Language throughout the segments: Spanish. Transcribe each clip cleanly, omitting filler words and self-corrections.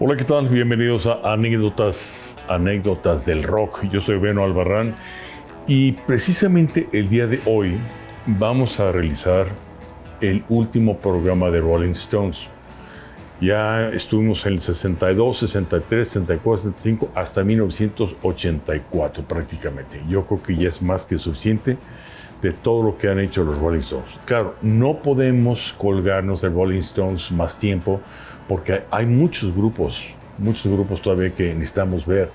Hola, ¿qué tal? Bienvenidos a Anécdotas del Rock. Yo soy Beno Albarrán y precisamente el día de hoy vamos a realizar el último programa de Rolling Stones. Ya estuvimos en el 62, 63, 64, 65 hasta 1984 prácticamente. Yo creo que ya es más que suficiente de todo lo que han hecho los Rolling Stones. Claro, no podemos colgarnos de Rolling Stones más tiempo porque hay muchos grupos todavía que necesitamos ver.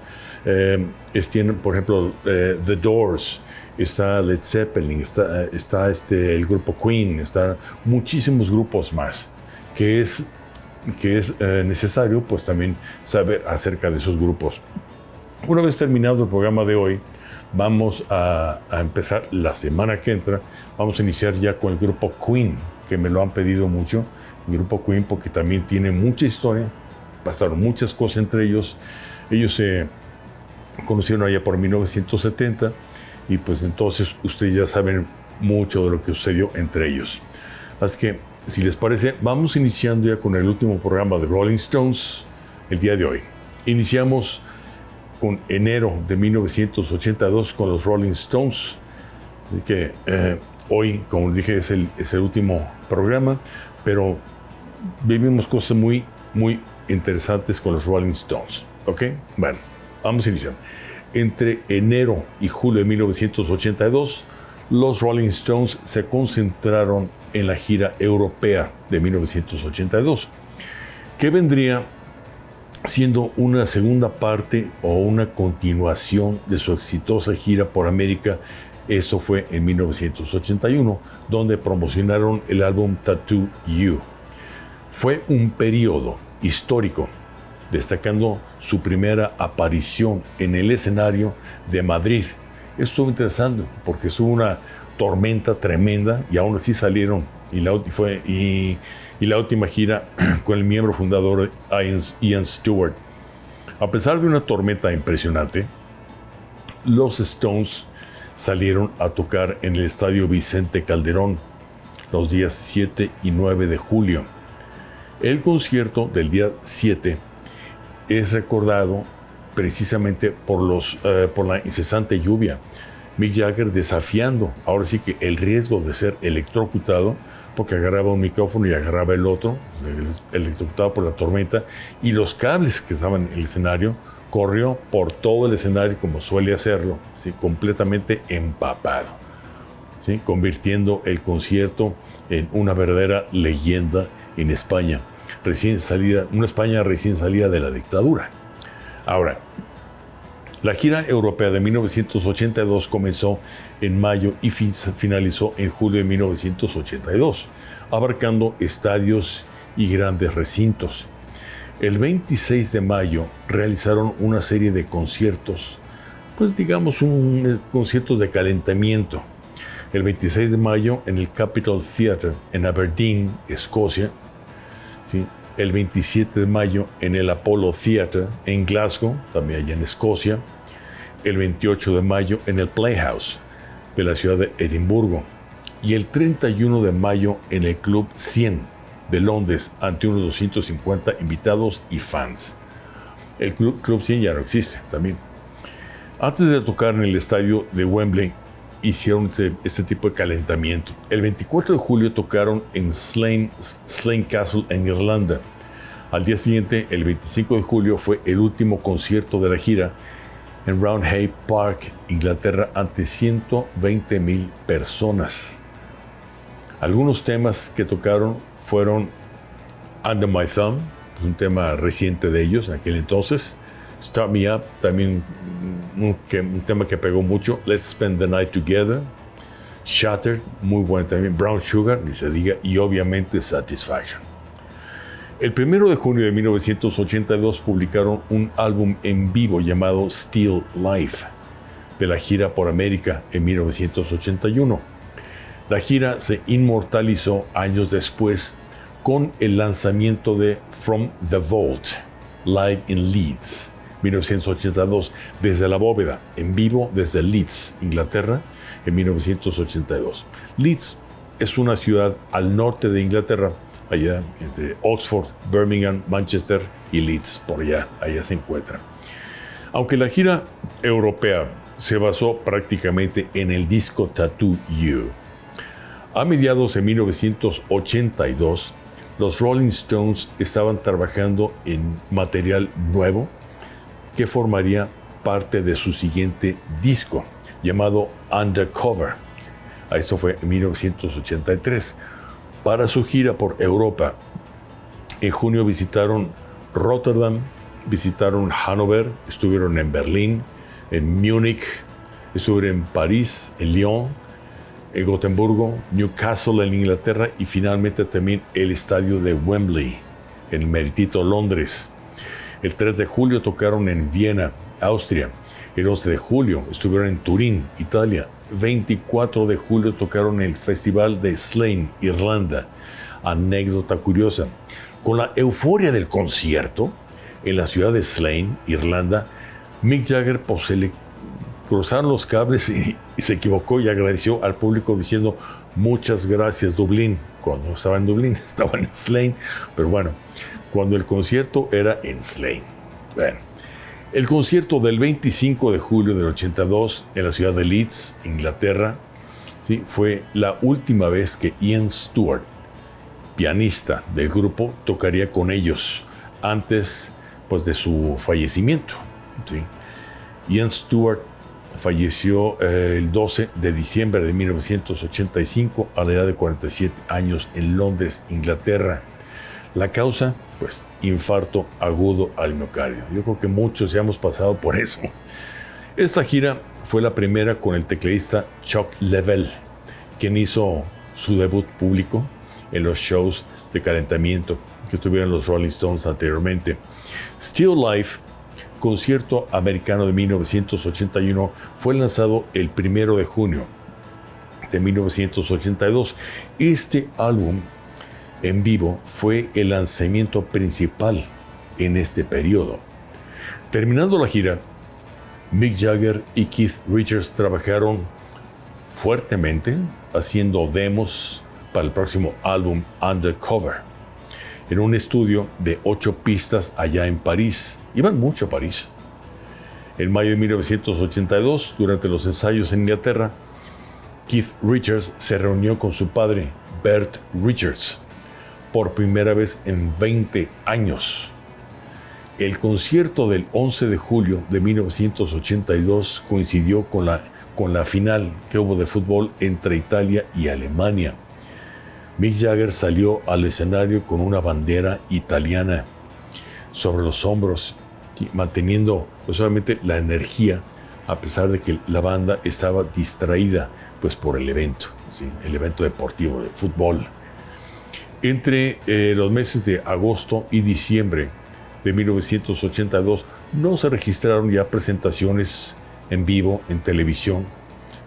Tienen, por ejemplo, The Doors, está Led Zeppelin, está el grupo Queen, están muchísimos grupos más que es necesario pues también saber acerca de esos grupos. Una vez terminado el programa de hoy, vamos a empezar la semana que entra. Vamos a iniciar ya con el grupo Queen, que me lo han pedido mucho. El grupo Queen porque también tiene mucha historia, pasaron muchas cosas entre ellos. Ellos se conocieron allá por 1970 y pues entonces ustedes ya saben mucho de lo que sucedió entre ellos. Así que, si les parece, vamos iniciando ya con el último programa de Rolling Stones el día de hoy. Iniciamos con enero de 1982 con los Rolling Stones. Así que hoy, como dije, es el último programa, pero vivimos cosas muy interesantes con los Rolling Stones. ¿Ok? Bueno, vamos a iniciar. Entre enero y julio de 1982, los Rolling Stones se concentraron en la gira europea de 1982, que vendría siendo una segunda parte o una continuación de su exitosa gira por América. Eso fue en 1981, donde promocionaron el álbum Tattoo You. Fue un periodo histórico, destacando su primera aparición en el escenario de Madrid. Estuvo interesante porque estuvo una tormenta tremenda y aún así salieron. Y la última gira con el miembro fundador Ian Stewart. A pesar de una tormenta impresionante, los Stones salieron a tocar en el Estadio Vicente Calderón los días 7 y 9 de julio. El concierto del día 7 es recordado precisamente por la incesante lluvia. Mick Jagger desafiando, ahora sí que el riesgo de ser electrocutado, porque agarraba un micrófono y agarraba el otro, electrocutado por la tormenta, y los cables que estaban en el escenario, corrió por todo el escenario como suele hacerlo, ¿sí? Completamente empapado, ¿sí? Convirtiendo el concierto en una verdadera leyenda en España, una España recién salida de la dictadura. Ahora, la gira europea de 1982 comenzó en mayo y finalizó en julio de 1982, abarcando estadios y grandes recintos. El 26 de mayo realizaron una serie de conciertos, pues digamos un concierto de calentamiento. El 26 de mayo en el Capitol Theatre en Aberdeen, Escocia. ¿Sí? El 27 de mayo en el Apollo Theatre en Glasgow, también allá en Escocia. El 28 de mayo en el Playhouse de la ciudad de Edimburgo. Y el 31 de mayo en el Club 100 de Londres, ante unos 250 invitados y fans. El Club 100 ya no existe también. Antes de tocar en el estadio de Wembley, hicieron este tipo de calentamiento. El 24 de julio tocaron en Slane Castle en Irlanda. Al día siguiente, el 25 de julio, fue el último concierto de la gira en Roundhay Park, Inglaterra, ante 120,000 personas. Algunos temas que tocaron fueron Under My Thumb, un tema reciente de ellos en aquel entonces. Start Me Up, también un tema que pegó mucho. Let's Spend the Night Together. Shattered, muy bueno también. Brown Sugar, ni se diga. Y obviamente Satisfaction. El 1 de junio de 1982 publicaron un álbum en vivo llamado Still Life, de la gira por América en 1981. La gira se inmortalizó años después con el lanzamiento de From the Vault, Live in Leeds, 1982, desde la bóveda, en vivo desde Leeds, Inglaterra, en 1982. Leeds es una ciudad al norte de Inglaterra, allá entre Oxford, Birmingham, Manchester y Leeds, por allá se encuentran. Aunque la gira europea se basó prácticamente en el disco Tattoo You, a mediados de 1982, los Rolling Stones estaban trabajando en material nuevo que formaría parte de su siguiente disco, llamado Undercover. Esto fue en 1983. Para su gira por Europa, en junio visitaron Rotterdam, visitaron Hannover, estuvieron en Berlín, en Múnich, estuvieron en París, en Lyon, en Gotemburgo, Newcastle en Inglaterra y finalmente también el estadio de Wembley, en el meritito Londres. El 3 de julio tocaron en Viena, Austria. El 11 de julio estuvieron en Turín, Italia. 24 de julio tocaron en el Festival de Slane, Irlanda. Anécdota curiosa. Con la euforia del concierto, en la ciudad de Slane, Irlanda, Mick Jagger se le cruzaron los cables y se equivocó y agradeció al público diciendo muchas gracias Dublín. Cuando estaba en Dublín, estaba en Slane, pero bueno, cuando el concierto era en Slane. Bueno, el concierto del 25 de julio del 82 en la ciudad de Leeds, Inglaterra, ¿sí? Fue la última vez que Ian Stewart, pianista del grupo, tocaría con ellos antes pues, de su fallecimiento. ¿Sí? Ian Stewart falleció el 12 de diciembre de 1985 a la edad de 47 años en Londres, Inglaterra. La causa, pues, infarto agudo al miocardio. Yo creo que muchos ya hemos pasado por eso. Esta gira fue la primera con el tecladista Chuck Leavell, quien hizo su debut público en los shows de calentamiento que tuvieron los Rolling Stones anteriormente. Still Life, concierto americano de 1981, fue lanzado el 1 de junio de 1982. Este álbum en vivo fue el lanzamiento principal en este periodo. Terminando la gira, Mick Jagger y Keith Richards trabajaron fuertemente haciendo demos para el próximo álbum Undercover en un estudio de 8 pistas allá en París. Iban mucho a París. En mayo de 1982, durante los ensayos en Inglaterra, Keith Richards se reunió con su padre, Bert Richards, por primera vez en 20 años. El concierto del 11 de julio de 1982 coincidió con la final que hubo de fútbol entre Italia y Alemania. Mick Jagger salió al escenario con una bandera italiana sobre los hombros, manteniendo pues, obviamente la energía, a pesar de que la banda estaba distraída pues, por el evento, ¿sí? El evento deportivo de fútbol. Entre los meses de agosto y diciembre de 1982 no se registraron ya presentaciones en vivo en televisión.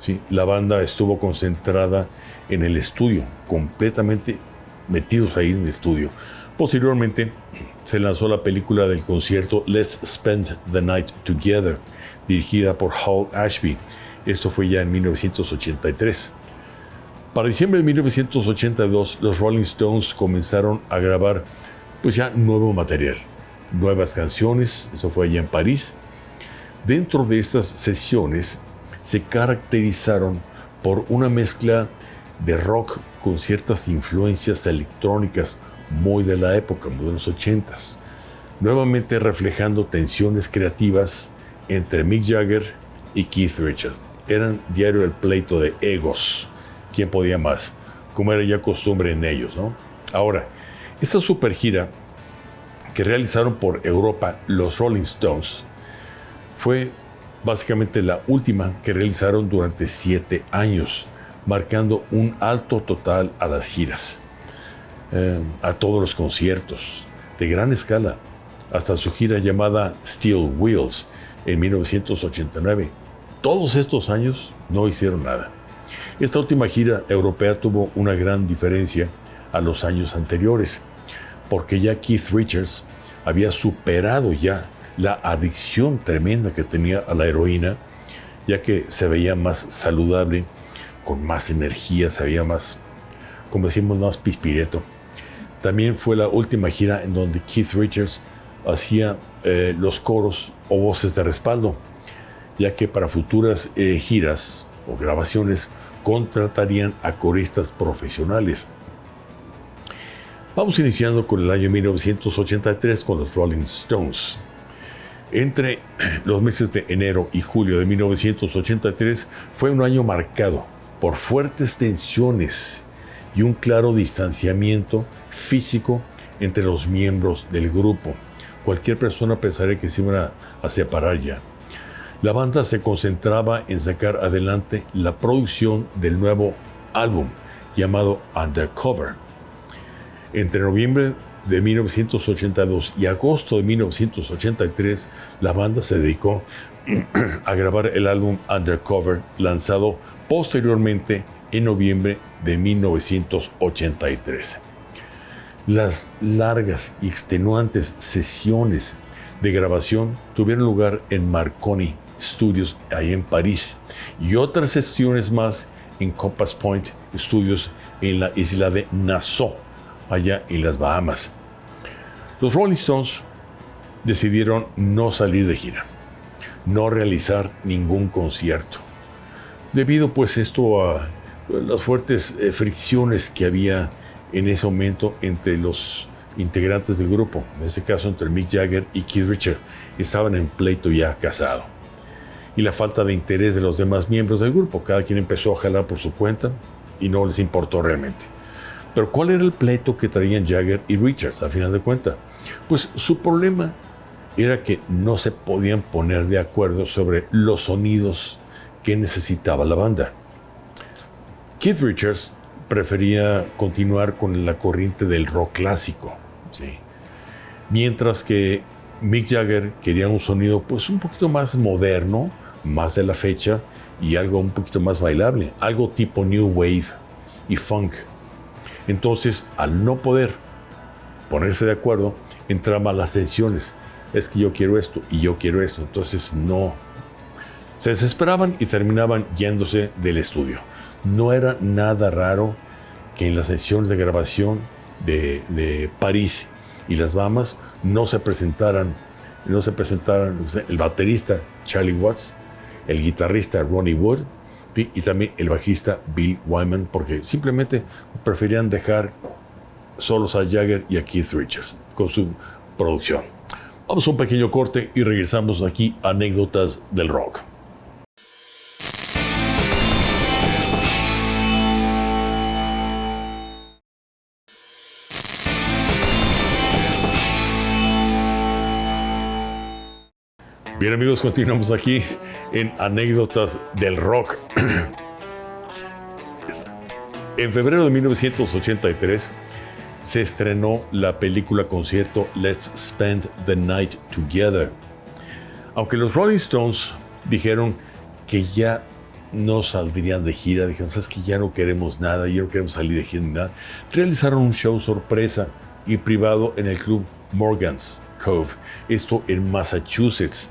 ¿Sí? La banda estuvo concentrada en el estudio, completamente metidos ahí en el estudio. Posteriormente se lanzó la película del concierto Let's Spend the Night Together, dirigida por Hal Ashby. Esto fue ya en 1983. Para diciembre de 1982, los Rolling Stones comenzaron a grabar pues ya nuevo material, nuevas canciones. Eso fue allá en París. Dentro de estas sesiones se caracterizaron por una mezcla de rock con ciertas influencias electrónicas muy de la época, muy de los 80s, nuevamente reflejando tensiones creativas entre Mick Jagger y Keith Richards. Eran diario el pleito de egos, quién podía más, como era ya costumbre en ellos, ¿no? Ahora, esta super gira que realizaron por Europa los Rolling Stones fue básicamente la última que realizaron durante 7 años, marcando un alto total a las giras, a todos los conciertos, de gran escala, hasta su gira llamada Steel Wheels en 1989. Todos estos años no hicieron nada. Esta última gira europea tuvo una gran diferencia a los años anteriores, porque ya Keith Richards había superado ya la adicción tremenda que tenía a la heroína, ya que se veía más saludable, con más energía, se veía más, como decimos, más pispireto. También fue la última gira en donde Keith Richards hacía los coros o voces de respaldo, ya que para futuras giras o grabaciones contratarían a coristas profesionales. Vamos iniciando con el año 1983 con los Rolling Stones. Entre los meses de enero y julio de 1983 fue un año marcado por fuertes tensiones y un claro distanciamiento físico entre los miembros del grupo. Cualquier persona pensaría que se iban a separar ya. La banda se concentraba en sacar adelante la producción del nuevo álbum llamado Undercover. Entre noviembre de 1982 y agosto de 1983, la banda se dedicó a grabar el álbum Undercover, lanzado posteriormente en noviembre de 1983. Las largas y extenuantes sesiones de grabación tuvieron lugar en Marconi Studios, ahí en París, y otras sesiones más en Compass Point Studios en la isla de Nassau, allá en las Bahamas. Los Rolling Stones decidieron no salir de gira, no realizar ningún concierto, debido pues esto a las fuertes fricciones que había en ese momento entre los integrantes del grupo, en este caso entre Mick Jagger y Keith Richards, estaban en pleito ya casado, y la falta de interés de los demás miembros del grupo. Cada quien empezó a jalar por su cuenta y no les importó realmente. Pero ¿cuál era el pleito que traían Jagger y Richards a final de cuentas? Pues su problema era que no se podían poner de acuerdo sobre los sonidos que necesitaba la banda. Keith Richards prefería continuar con la corriente del rock clásico, ¿sí? Mientras que Mick Jagger quería un sonido pues un poquito más moderno, más de la fecha y algo un poquito más bailable, algo tipo New Wave y Funk. Entonces, al no poder ponerse de acuerdo, entraban las tensiones. Es que yo quiero esto y yo quiero esto. Entonces, no. Se desesperaban y terminaban yéndose del estudio. No era nada raro que en las sesiones de grabación de París y las Bahamas no se presentaran el baterista Charlie Watts, el guitarrista Ronnie Wood y también el bajista Bill Wyman, porque simplemente preferían dejar solos a Jagger y a Keith Richards con su producción. Vamos a un pequeño corte y regresamos aquí a Anécdotas del Rock. Bien amigos, continuamos aquí en Anécdotas del Rock. En febrero de 1983 se estrenó la película concierto Let's Spend the Night Together. Aunque los Rolling Stones dijeron que ya no saldrían de gira, dijeron, sabes que ya no queremos nada, ya no queremos salir de gira ni nada, realizaron un show sorpresa y privado en el club Morgan's Cove, esto en Massachusetts,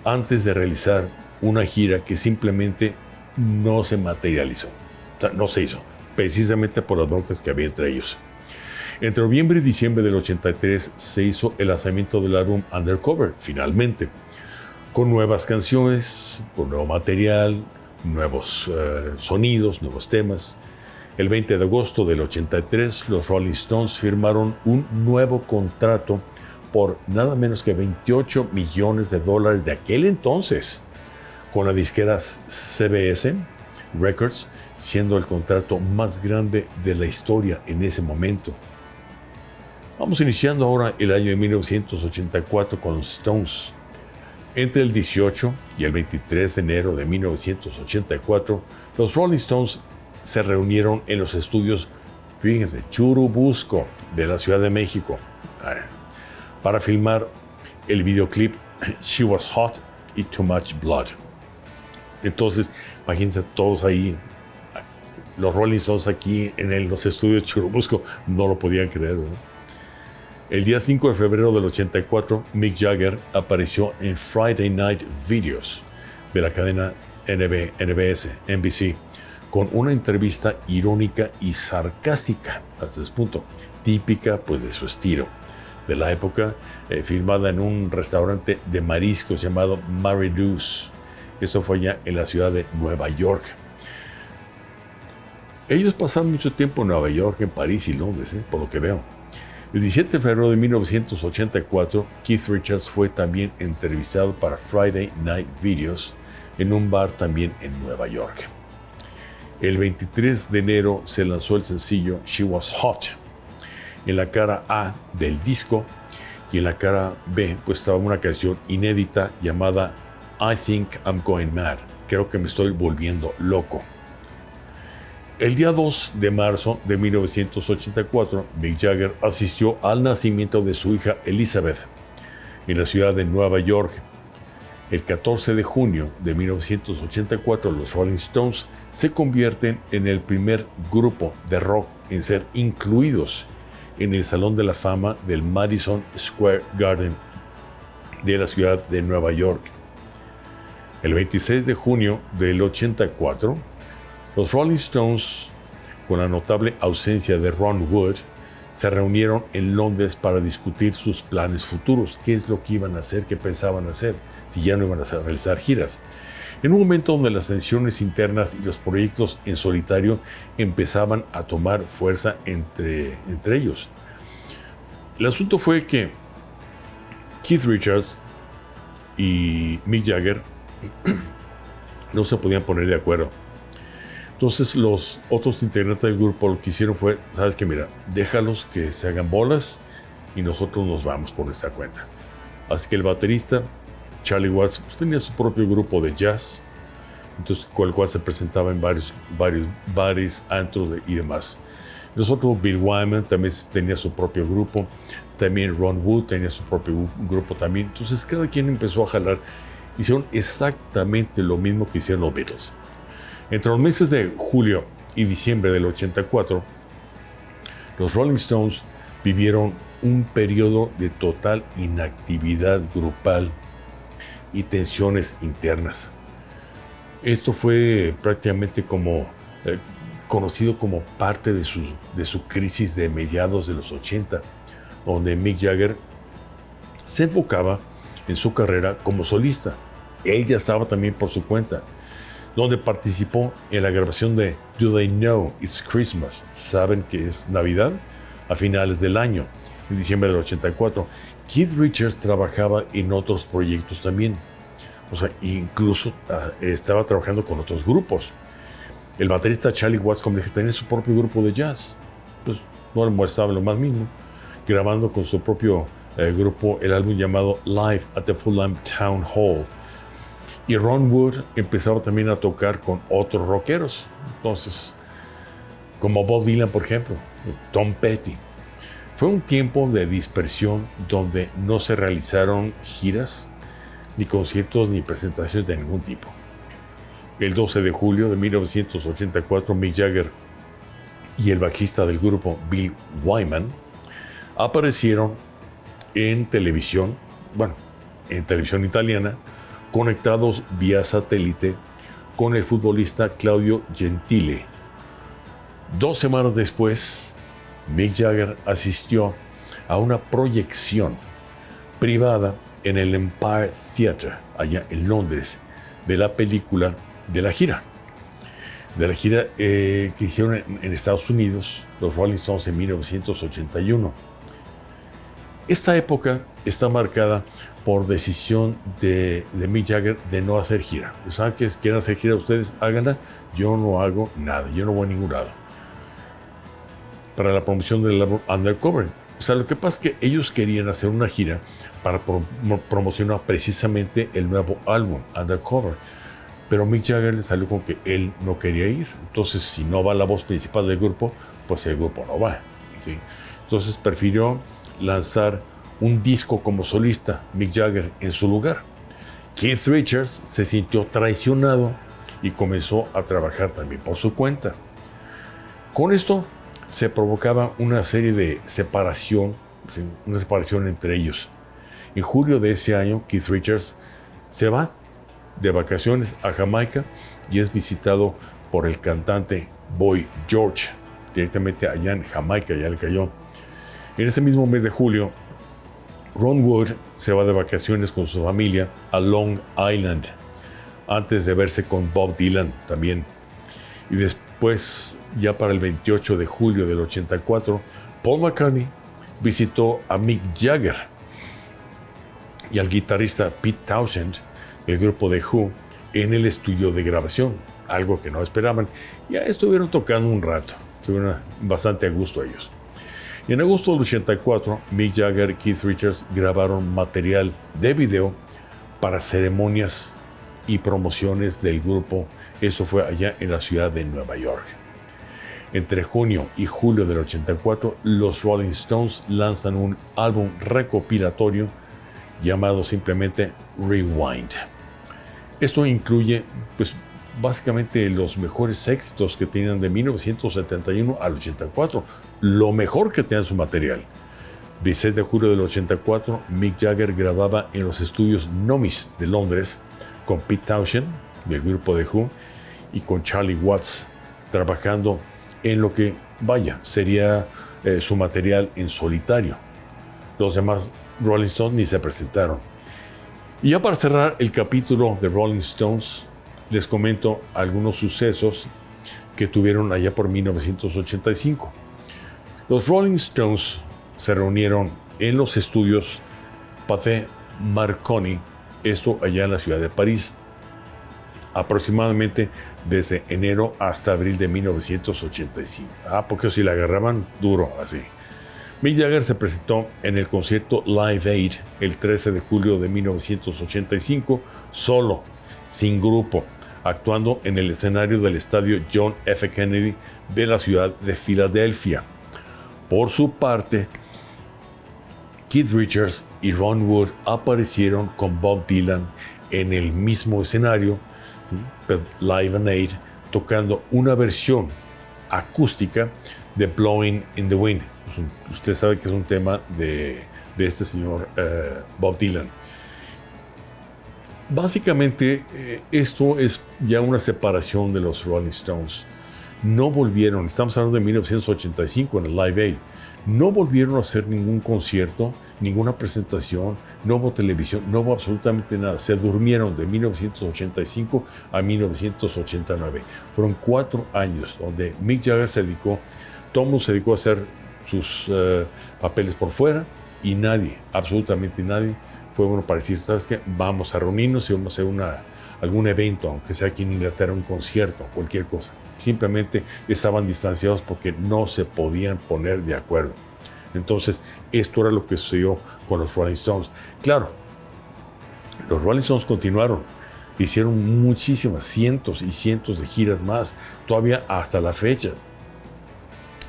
antes de realizar una gira que simplemente no se materializó, o sea, no se hizo, precisamente por las broncas que había entre ellos. Entre noviembre y diciembre del 83 se hizo el lanzamiento del álbum Undercover, finalmente, con nuevas canciones, con nuevo material, nuevos sonidos, nuevos temas. El 20 de agosto del 83, los Rolling Stones firmaron un nuevo contrato por nada menos que $28 millones de aquel entonces, con la disquera CBS Records, siendo el contrato más grande de la historia en ese momento. Vamos iniciando ahora el año de 1984 con los Stones. Entre el 18 y el 23 de enero de 1984, los Rolling Stones se reunieron en los estudios, fíjense, Churubusco, de la Ciudad de México, para filmar el videoclip She Was Hot y Too Much Blood. Entonces, imagínense todos ahí, los Rolling Stones aquí en los estudios Churubusco, no lo podían creer, ¿verdad? El día 5 de febrero del 84, Mick Jagger apareció en Friday Night Videos de la cadena NBC, con una entrevista irónica y sarcástica, hasta ese punto, típica pues de su estilo, de la época, filmada en un restaurante de mariscos llamado Mary Lou's. Eso fue ya en la ciudad de Nueva York. Ellos pasaron mucho tiempo en Nueva York, en París y Londres, por lo que veo. El 17 de febrero de 1984, Keith Richards fue también entrevistado para Friday Night Videos en un bar también en Nueva York. El 23 de enero se lanzó el sencillo She Was Hot en la cara A del disco, y en la cara B pues estaba una canción inédita llamada I Think I'm Going Mad. Creo que me estoy volviendo loco. El día 2 de marzo de 1984, Mick Jagger asistió al nacimiento de su hija Elizabeth en la ciudad de Nueva York. El 14 de junio de 1984, los Rolling Stones se convierten en el primer grupo de rock en ser incluidos en el Salón de la Fama del Madison Square Garden de la ciudad de Nueva York. El 26 de junio del 84, los Rolling Stones, con la notable ausencia de Ron Wood, se reunieron en Londres para discutir sus planes futuros, qué es lo que iban a hacer, qué pensaban hacer, si ya no iban a realizar giras. En un momento donde las tensiones internas y los proyectos en solitario empezaban a tomar fuerza entre ellos. El asunto fue que Keith Richards y Mick Jagger no se podían poner de acuerdo. Entonces los otros integrantes del grupo lo que hicieron fue, sabes que mira, déjalos que se hagan bolas y nosotros nos vamos por nuestra cuenta. Así que el baterista Charlie Watts pues, tenía su propio grupo de jazz, entonces con el cual se presentaba en varios bares, antros y demás. Nosotros, Bill Wyman también tenía su propio grupo, también Ron Wood tenía su propio grupo también. Entonces cada quien empezó a jalar, hicieron exactamente lo mismo que hicieron los Beatles. Entre los meses de julio y diciembre del 84, los Rolling Stones vivieron un periodo de total inactividad grupal y tensiones internas. Esto fue prácticamente conocido como parte de su crisis de mediados de los 80, donde Mick Jagger se enfocaba en su carrera como solista. Él ya estaba también por su cuenta, donde participó en la grabación de Do They Know It's Christmas? ¿Saben que es Navidad? A finales del año, en diciembre del 84. Keith Richards trabajaba en otros proyectos también. O sea, incluso estaba trabajando con otros grupos. El baterista Charlie Watts, como dije, tenía su propio grupo de jazz. Pues no le molestaba lo más mínimo. Grabando con su propio grupo el álbum llamado Live at the Fulham Town Hall. Y Ron Wood empezaba también a tocar con otros rockeros. Entonces, como Bob Dylan, por ejemplo, Tom Petty. Fue un tiempo de dispersión donde no se realizaron giras, ni conciertos, ni presentaciones de ningún tipo. El 12 de julio de 1984, Mick Jagger y el bajista del grupo Bill Wyman aparecieron en televisión italiana, conectados vía satélite con el futbolista Claudio Gentile. 2 semanas después, Mick Jagger asistió a una proyección privada en el Empire Theatre, allá en Londres, de la película de la gira que hicieron en Estados Unidos, los Rolling Stones, en 1981. Esta época está marcada por decisión de Mick Jagger de no hacer gira. ¿Saben que quieren hacer gira? Ustedes háganla, yo no hago nada, yo no voy a ningún lado. Para la promoción del álbum Undercover. O sea, lo que pasa es que ellos querían hacer una gira para promocionar precisamente el nuevo álbum Undercover. Pero Mick Jagger le salió con que él no quería ir. Entonces, si no va la voz principal del grupo, pues el grupo no va, ¿sí? Entonces prefirió lanzar un disco como solista, Mick Jagger, en su lugar. Keith Richards se sintió traicionado y comenzó a trabajar también por su cuenta. Con esto se provocaba una serie de separación entre ellos. En julio de ese año, Keith Richards se va de vacaciones a Jamaica y es visitado por el cantante Boy George, directamente allá en Jamaica, ya le cayó. En ese mismo mes de julio, Ron Wood se va de vacaciones con su familia a Long Island, antes de verse con Bob Dylan también. Y después, ya para el 28 de julio del 84, Paul McCartney visitó a Mick Jagger y al guitarrista Pete Townshend, el grupo de Who, en el estudio de grabación, algo que no esperaban. Ya estuvieron tocando un rato, estuvieron bastante a gusto ellos. Y en agosto del 84, Mick Jagger y Keith Richards grabaron material de video para ceremonias y promociones del grupo. Eso fue allá en la ciudad de Nueva York. Entre junio y julio del 84, los Rolling Stones lanzan un álbum recopilatorio llamado simplemente Rewind. Esto incluye, pues, básicamente los mejores éxitos que tenían de 1971 al 84, lo mejor que tenían su material. 16 de julio del 84, Mick Jagger grababa en los estudios Nomis de Londres con Pete Townshend, del grupo de Who, y con Charlie Watts, trabajando en lo que, sería su material en solitario. Los demás Rolling Stones ni se presentaron. Y ya para cerrar el capítulo de Rolling Stones, les comento algunos sucesos que tuvieron allá por 1985. Los Rolling Stones se reunieron en los estudios Pathé Marconi, esto allá en la ciudad de París, aproximadamente desde enero hasta abril de 1985. Porque si la agarraban duro así. Mick Jagger se presentó en el concierto Live Aid el 13 de julio de 1985, solo, sin grupo, actuando en el escenario del estadio John F. Kennedy de la ciudad de Filadelfia. Por su parte, Keith Richards y Ron Wood aparecieron con Bob Dylan en el mismo escenario, ¿sí? Live Aid, tocando una versión acústica de Blowing in the Wind. Usted sabe que es un tema de este señor Bob Dylan. Básicamente, esto es ya una separación de los Rolling Stones. No volvieron, estamos hablando de 1985 en el Live Aid, no volvieron a hacer ningún concierto, ninguna presentación, no hubo televisión, no hubo absolutamente nada. Se durmieron de 1985 a 1989. Fueron 4 años donde Mick Jagger se dedicó, todo el mundo se dedicó a hacer sus papeles por fuera y nadie, absolutamente nadie, fue bueno para decir, ¿sabes qué? Vamos a reunirnos y vamos a hacer algún evento, aunque sea aquí en Inglaterra, un concierto, cualquier cosa. Simplemente estaban distanciados porque no se podían poner de acuerdo. Entonces, esto era lo que sucedió con los Rolling Stones. Claro, los Rolling Stones continuaron, hicieron muchísimas, cientos y cientos de giras más, todavía hasta la fecha.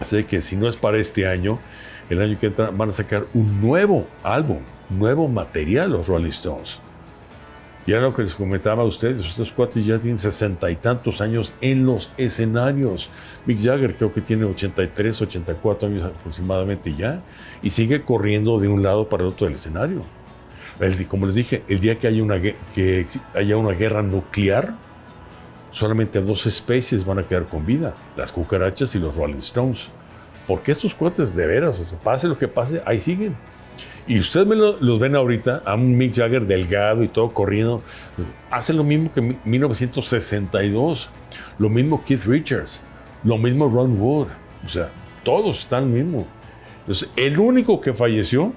Así que si no es para este año, el año que entra van a sacar un nuevo álbum, nuevo material los Rolling Stones. Ya lo que les comentaba a ustedes, estos cuates ya tienen 60 y tantos años en los escenarios. Mick Jagger creo que tiene 83, 84 años aproximadamente ya, y sigue corriendo de un lado para el otro del escenario. Como les dije, el día que haya una guerra nuclear, solamente 2 especies van a quedar con vida, las cucarachas y los Rolling Stones. Porque estos cuates de veras, pase lo que pase, ahí siguen. Y ustedes los ven ahorita, a un Mick Jagger delgado y todo corriendo, hace lo mismo que en 1962, lo mismo Keith Richards, lo mismo Ron Wood, o sea, todos están lo mismo. Entonces, el único que falleció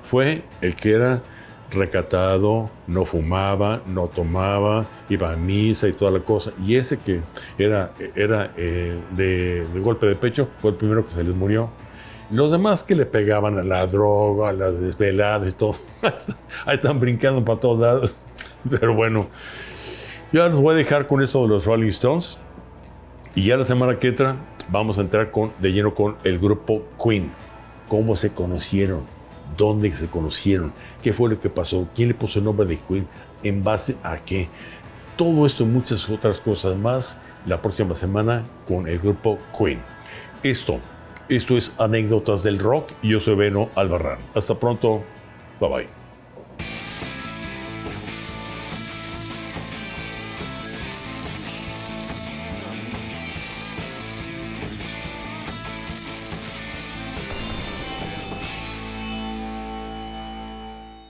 fue el que era recatado, no fumaba, no tomaba, iba a misa y toda la cosa, y ese que era de golpe de pecho fue el primero que se les murió. Los demás que le pegaban a la droga, a las desveladas y todo, ahí están brincando para todos lados. Pero bueno, ya los voy a dejar con eso de los Rolling Stones, y ya la semana que entra vamos a entrar de lleno con el grupo Queen. ¿Cómo se conocieron? ¿Dónde se conocieron? ¿Qué fue lo que pasó? ¿Quién le puso el nombre de Queen? ¿En base a qué? Todo esto y muchas otras cosas más la próxima semana con el grupo Queen. Esto es Anécdotas del Rock y yo soy Beno Albarrán. Hasta pronto. Bye bye.